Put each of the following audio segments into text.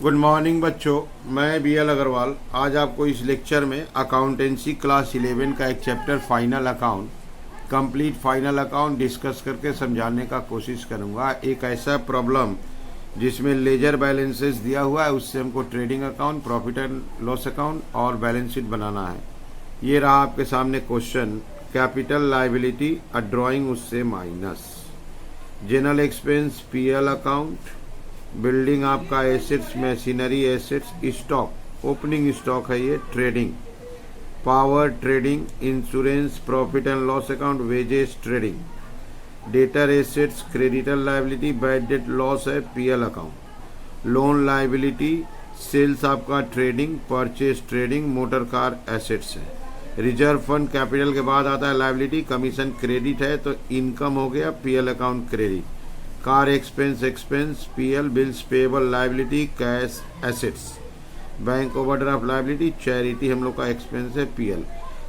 Good morning बच्चों, मैं B L Agarwal आज आपको इस लेक्चर में अकाउंटेंसी क्लास 11 का एक chapter final account complete final account discuss करके समझाने का कोशिश करूंगा। एक ऐसा प्रॉब्लम जिसमें लेजर बैलेंसेस दिया हुआ है, उससे हमको trading account, profit and loss account और बैलेंस शीट बनाना है। ये रहा आपके सामने question. Capital liability a drawing उससे minus, general expense PL account, building आपका assets, machinery assets, stock, opening stock है ये, trading, power trading, insurance, profit and loss account, wages trading, debtor assets, creditor liability, bad debt loss है PL account, loan liability, sales आपका trading, purchase trading, motor car assets है, reserve fund capital के बाद आता है liability, commission credit है तो income हो गया PL account credit, car expense expense PL, bills payable liability, cash assets, bank overdraft liability, charity हम लोग का एक्सपेंस है पीएल।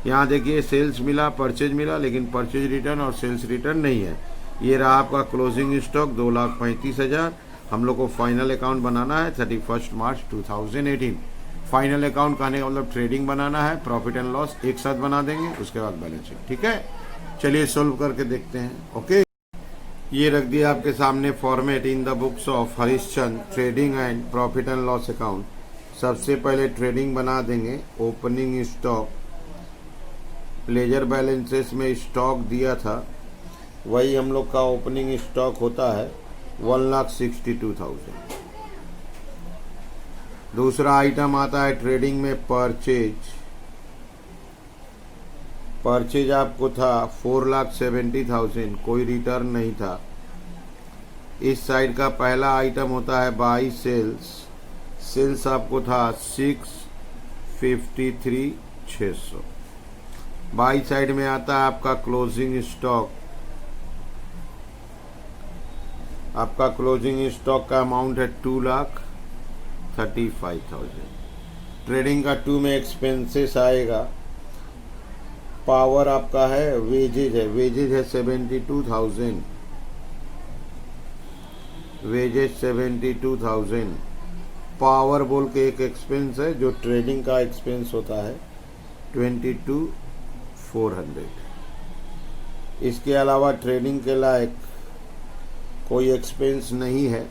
यहाँ देखिए सेल्स मिला, परचेज मिला, लेकिन परचेज रिटर्न और सेल्स रिटर्न नहीं है। ये रहा आपका क्लोजिंग स्टॉक 2,35,000। हम लोग को फाइनल अकाउंट बनाना है 31 मार्च 2018। फाइनल अकाउंट कहने का मतलब ट्रेडिंग बनाना है, प्रॉफिट एंड लॉस एक साथ बना देंगे, उसके बाद बैलेंस शीट। ठीक है, चलिए सोल्व करके देखते हैं। ओके, ये रख दिया आपके सामने format in the books of Harishchandra, trading and profit and loss account. सबसे पहले ट्रेडिंग बना देंगे, ओपनिंग स्टॉक, लेजर बैलेंसेस में स्टॉक दिया था वही हम लोग का ओपनिंग स्टॉक होता है 1,62,000। दूसरा आइटम आता है ट्रेडिंग में परचेज। परचेज आपको था 4,70,000, कोई रिटर्न नहीं था। इस साइड का पहला आइटम होता है बाई सेल्स। सेल्स आपको था 653,600। बाई साइड में आता है आपका क्लोजिंग स्टॉक। आपका क्लोजिंग स्टॉक का अमाउंट है 2,35,000। ट्रेडिंग का 2 में एक्सपेंसेस आएगा। पावर आपका है वेजेज है, वेजेज है 72,000, वेजेज 72,000। पावर बोल के एक एक्सपेंस है जो ट्रेडिंग का एक्सपेंस होता है 22,400। इसके अलावा ट्रेडिंग के लायक कोई एक्सपेंस नहीं है।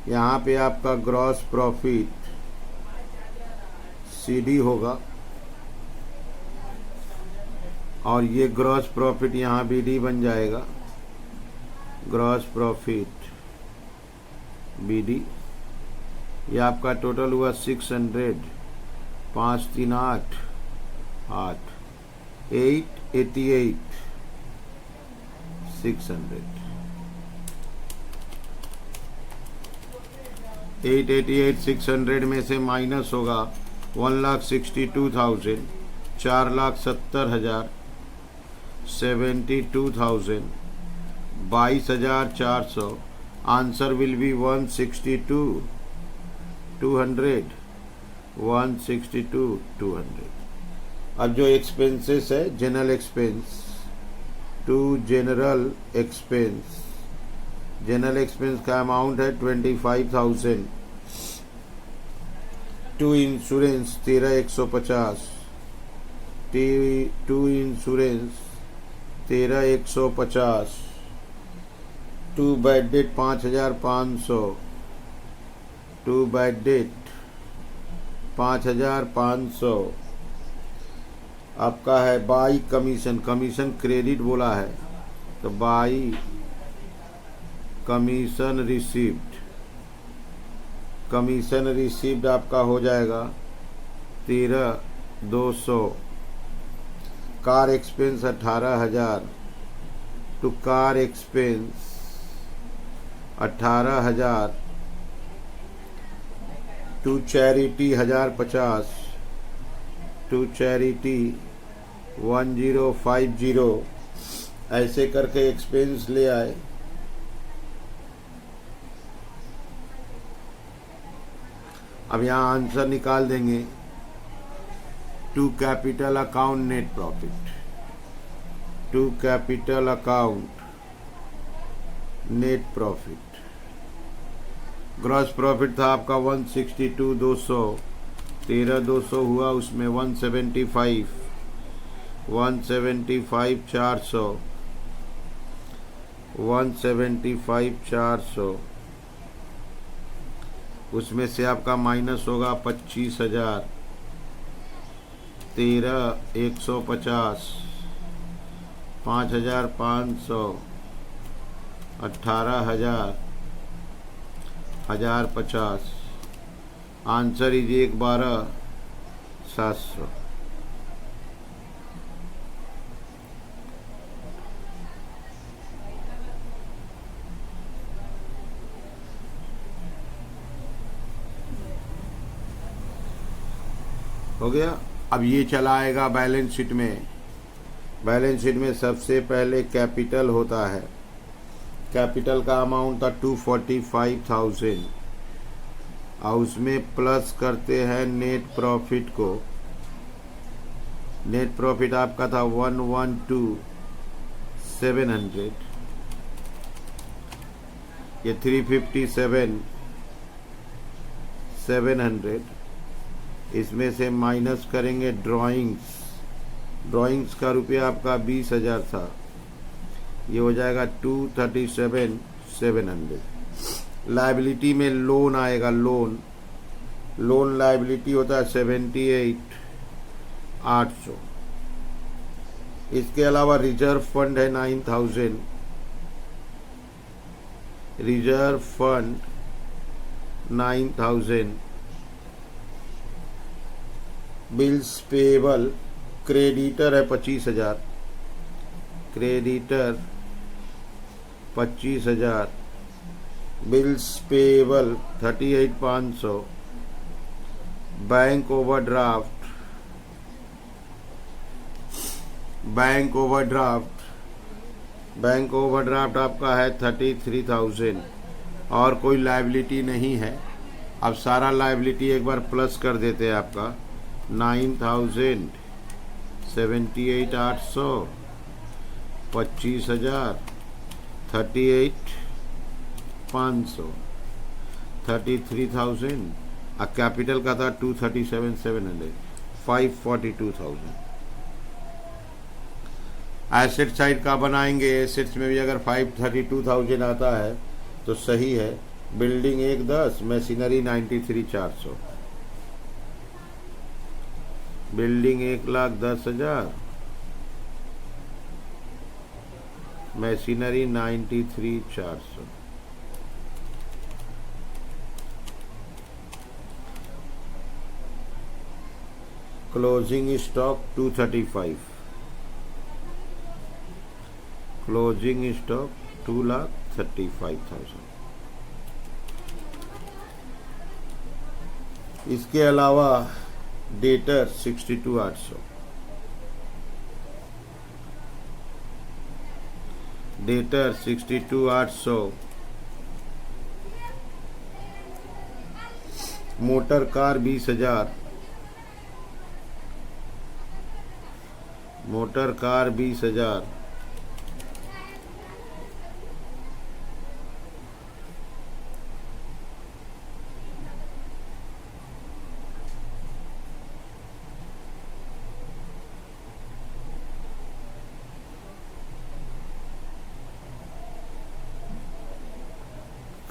यहाँ पे आपका ग्रॉस प्रॉफिट सीडी होगा और ये ग्रॉस प्रॉफिट यहाँ बीडी बन जाएगा, ग्रॉस प्रॉफिट बीडी। ये आपका टोटल हुआ 600, 5 3 8 8 888 600। 888,600 में से माइनस होगा 1,62,000, 4,70,000, 72,000, 22,400। Answer will be 162,200, 162,200। अब जो एक्सपेंसेस है, general expense to general expense, general expense का अमाउंट है 25,000। To insurance 13,150, to insurance 13,150, to bad debt 5,500, to bad debt 5,500। आपका है बाई कमीशन, कमीशन क्रेडिट बोला है तो by commission received, commission received आपका हो जाएगा 13,200। Car expense 18,000, to car expense 18,000, to charity 1,050, to charity 1050। ऐसे करके एक्सपेंस ले आए। अब यहाँ आंसर निकाल देंगे। To capital account net profit, to capital account net profit gross profit था आपका 162 200, 13,200 हुआ, उसमें 175 400, 175 400, उसमें से आपका माइनस होगा 25,000, 13,150, 5,500, 18,000, 1,050। Answer is 1,12,700। हो गया। अब ये चला आएगा बैलेंस शीट में। बैलेंस शीट में सबसे पहले कैपिटल होता है। कैपिटल का अमाउंट था 245,000 और उसमें प्लस करते हैं नेट प्रॉफिट को। नेट प्रॉफिट आपका था 112,700, ये 357,700। इसमें से माइनस करेंगे ड्राइंग्स। ड्राइंग्स का रुपया आपका 20,000 था, ये हो जाएगा 237,700। लायबिलिटी में लोन आएगा। लोन लायबिलिटी होता है 78,800। इसके अलावा रिजर्व फंड है 9,000। Reserve fund 9,000। Bills payable creditor है 25,000। Creditor 25,000। Bills payable 38,500। Bank overdraft, bank overdraft आपका है 33,000 और कोई लायबिलिटी नहीं है। अब सारा लायबिलिटी एक बार प्लस कर देते हैं। आपका 9,000, 78,800, 25,000, 38,500, 33,000 और कैपिटल का था 237,700, 542,000। एसेट साइड का बनाएंगे। एसेट्स में भी अगर 532,000 आता है तो सही है। Building 110, machinery 93,400। Building 1,10,000, machinery 93,400। Closing stock 235। Closing stock 2,35,000। इसके अलावा debtor 62,800। Debtor 62,800। Motor car 20,000। Motor car 20,000।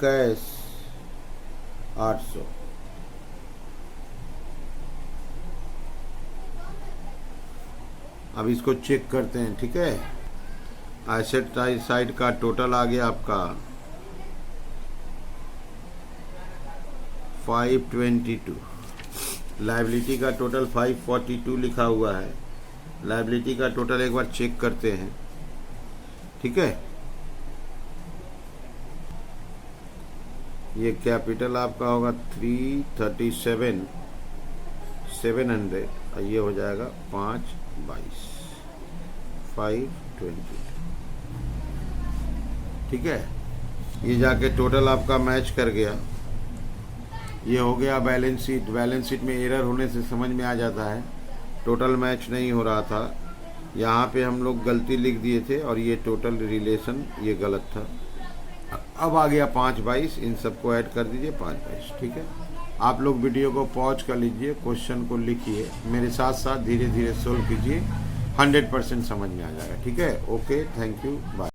Cash 800। अब इसको चेक करते हैं। ठीक है। एसेट साइड का टोटल आ गया आपका 522। लायबिलिटी का टोटल 542 लिखा हुआ है। लायबिलिटी का टोटल एक बार चेक करते हैं। ठीक है। ये कैपिटल आपका होगा 337,700 और ये हो जाएगा 522, 520। ठीक है। ये जाके टोटल आपका मैच कर गया। ये हो गया बैलेंस शीट। बैलेंस शीट में एरर होने से समझ में आ जाता है टोटल मैच नहीं हो रहा था। यहाँ पे हम लोग गलती लिख दिए थे और ये टोटल रिलेशन ये गलत था। अब आ गया 5/22, इन सबको ऐड कर दीजिए 5/22, ठीक है। आप लोग वीडियो को पॉज कर लीजिए, क्वेश्चन को लिखिए, मेरे साथ साथ धीरे धीरे सोल्व कीजिए, 100% समझ में आ जाएगा, ठीक है। Okay, thank you, bye.